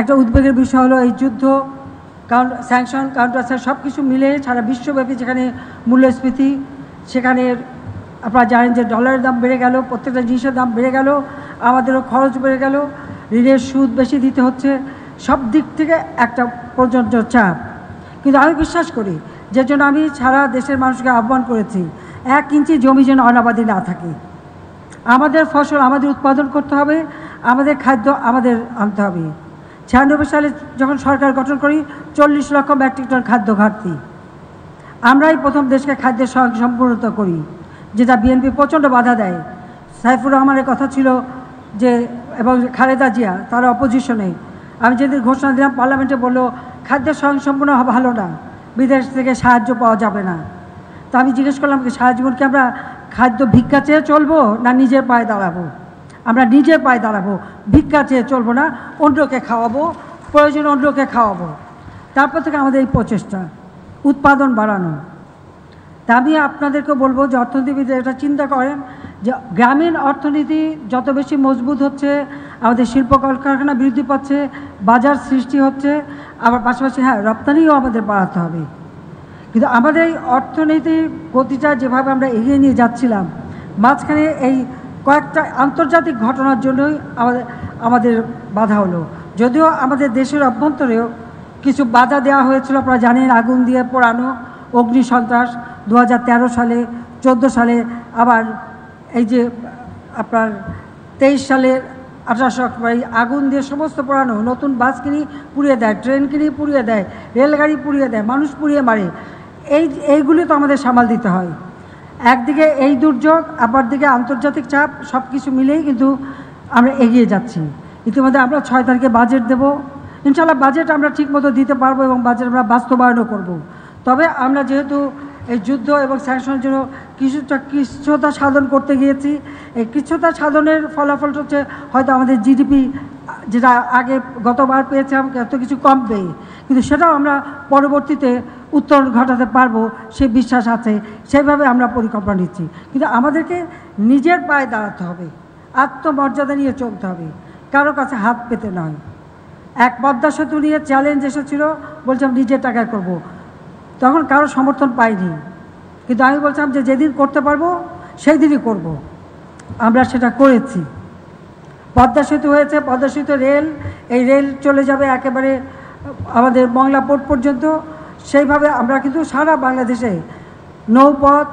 একটা উদ্বেগের বিষয় হলো এই যুদ্ধ, স্যাংশন, কাউন্টার সব কিছু মিলে সারা বিশ্বব্যাপী যেখানে মূল্যস্ফীতি, সেখানে আপনারা জানেন যে ডলারের দাম বেড়ে গেল, প্রত্যেকটা জিনিসের দাম বেড়ে গেল, আমাদেরও খরচ বেড়ে গেল, ঋণের সুদ বেশি দিতে হচ্ছে, সব দিক থেকে একটা প্রচণ্ড চাপ। কিন্তু আমি বিশ্বাস করি, যে জন্য আমি সারা দেশের মানুষকে আহ্বান করেছি, 1 ইঞ্চি জমি যেন অনাবাদি না থাকে। আমাদের ফসল আমাদের উৎপাদন করতে হবে, আমাদের খাদ্য আমাদের আনতে হবে। 96 সালে যখন সরকার গঠন করি 40 লক্ষ মেট্রিক টন খাদ্য ঘাটতি, আমরাই প্রথম দেশকে খাদ্যের সম্পূর্ণতা করি, যেটা বিএনপি প্রচণ্ড বাধা দেয়। সাইফুর রহমানের কথা ছিল যে, এবং খালেদা জিয়া তারা অপোজিশনে, আমি যেদিন ঘোষণা দিলাম পার্লামেন্টে বললো খাদ্যের স্বয়ংসম্পূর্ণ ভালো না, বিদেশ থেকে সাহায্য পাওয়া যাবে না। তো আমি জিজ্ঞেস করলাম কি সারা জীবনকে আমরা খাদ্য ভিক্ষা চেয়ে চলবো না নিজের পায়ে দাঁড়াবো? আমরা নিজের পায়ে দাঁড়াবো, ভিক্ষা চেয়ে চলবো না, অন্যকে খাওয়াবো, প্রয়োজন অন্যকে খাওয়াবো। তারপর থেকে আমাদের এই প্রচেষ্টা উৎপাদন বাড়ানো। তা আমি আপনাদেরকে বলবো যে অর্থনীতিবিদ এটা চিন্তা করেন যে গ্রামীণ অর্থনীতি যত বেশি মজবুত হচ্ছে, আমাদের শিল্প কলকারখানা বৃদ্ধি পাচ্ছে, বাজার সৃষ্টি হচ্ছে, আবার পাশাপাশি হ্যাঁ রপ্তানিও আমাদের বাড়াতে হবে। কিন্তু আমাদের এই অর্থনীতির গতিটা যেভাবে আমরা এগিয়ে নিয়ে যাচ্ছিলাম, মাঝখানে এই কয়েকটা আন্তর্জাতিক ঘটনার জন্যই আমাদের বাধা হলো। যদিও আমাদের দেশের অভ্যন্তরেও কিছু বাধা দেওয়া হয়েছিল, আপনারা জানেন, আগুন দিয়ে পোড়ানো, অগ্নি সন্ত্রাস 2013 সালে, 14 সালে, আবার এই যে আপনার 23 সালের 18 অক্টোবর আগুন দিয়ে সমস্ত পোড়ানো, নতুন বাস কিনে পুড়িয়ে দেয়, ট্রেন কিনে পুড়িয়ে দেয়, রেলগাড়ি পুড়িয়ে দেয়, মানুষ পুড়িয়ে মারে। এইগুলি তো আমাদের সামাল দিতে হয়। একদিকে এই দুর্যোগ, আবার দিকে আন্তর্জাতিক চাপ, সব কিছু মিলেই কিন্তু আমরা এগিয়ে যাচ্ছি। ইতিমধ্যে আমরা 6 তারিখে বাজেট দেব, ইনশাআল্লাহ বাজেট আমরা ঠিকমতো দিতে পারবো এবং বাজেট আমরা বাস্তবায়নও করব। তবে আমরা যেহেতু এই যুদ্ধ এবং স্যাংশনের জন্য কিছুটা সাধন করতে গিয়েছি, এই কিছুটা সাধনের ফলাফলটা হচ্ছে হয়তো আমাদের জিডিপি যেটা আগে গতবার পেয়েছিলাম এত কিছু কমবে, কিন্তু সেটাও আমরা পরবর্তীতে উত্তরণ ঘটাতে পারবো সে বিশ্বাস আছে। সেইভাবে আমরা পরিকল্পনা নিচ্ছি। কিন্তু আমাদেরকে নিজের পায়ে দাঁড়াতে হবে, আত্মমর্যাদা নিয়ে চলতে হবে, কারো কাছে হাত পেতে নয়। এক পদ্মা সেতু নিয়ে চ্যালেঞ্জ এসেছিল, বলছিলাম নিজের টাকায় করব, তখন কারো সমর্থন পাইনি। কিন্তু আমি বলছিলাম যে যেদিন করতে পারবো সেই দিনই করব। আমরা সেটা করেছি। পদ্মা সেতু হয়েছে, পদ্মা সেতু রেল, এই রেল চলে যাবে একেবারে আমাদের মংলা পোর্ট পর্যন্ত। সেইভাবে আমরা কিন্তু সারা বাংলাদেশে নৌপথ,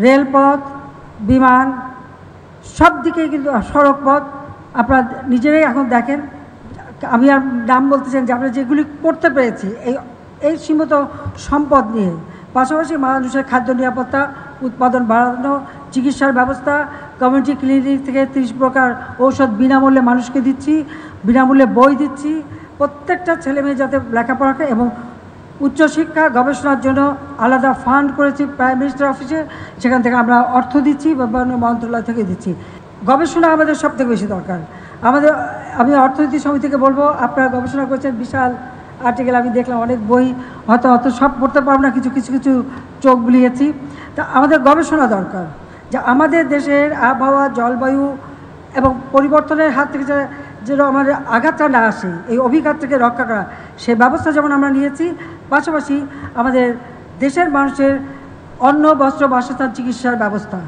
রেলপথ, বিমান, সব দিকেই কিন্তু সড়ক পথ আপনারা নিজেরাই এখন দেখেন। আমি আর নাম বলতে চাই যে আমরা যেগুলি করতে পেরেছি এই সীমিত সম্পদ নিয়ে, পাশাপাশি মানুষের খাদ্য নিরাপত্তা, উৎপাদন বাড়ানো, চিকিৎসার ব্যবস্থা, কমিউনিটি ক্লিনিক থেকে 30 প্রকার ঔষধ বিনামূল্যে মানুষকে দিচ্ছি, বিনামূল্যে বই দিচ্ছি, প্রত্যেকটা ছেলেমেয়ে যাতে লেখাপড়া করে, এবং উচ্চশিক্ষা গবেষণার জন্য আলাদা ফান্ড করেছি প্রাইম মিনিস্টার অফিসে, সেখান থেকে আমরা অর্থ দিচ্ছি, বিভিন্ন মন্ত্রণালয় থেকে দিচ্ছি। গবেষণা আমাদের সবথেকে বেশি দরকার। আমি অর্থনীতি সমিতিকে বলবো, আপনারা গবেষণা করেছেন, বিশাল আর্টিকেল আমি দেখলাম, অনেক বই, হয়তো সব পড়তে পারবো না, কিছু চোখ বুলিয়েছি। তা আমাদের গবেষণা দরকার, যে আমাদের দেশের আবহাওয়া, জলবায়ু এবং পরিবর্তনের হাত থেকে যেন আমাদের আঘাতটা না আসে, এই অভিঘাত থেকে রক্ষা করা, সে ব্যবস্থা যেমন আমরা নিয়েছি, পাশাপাশি আমাদের দেশের মানুষের অন্ন, বস্ত্র, বাসস্থান, চিকিৎসার ব্যবস্থা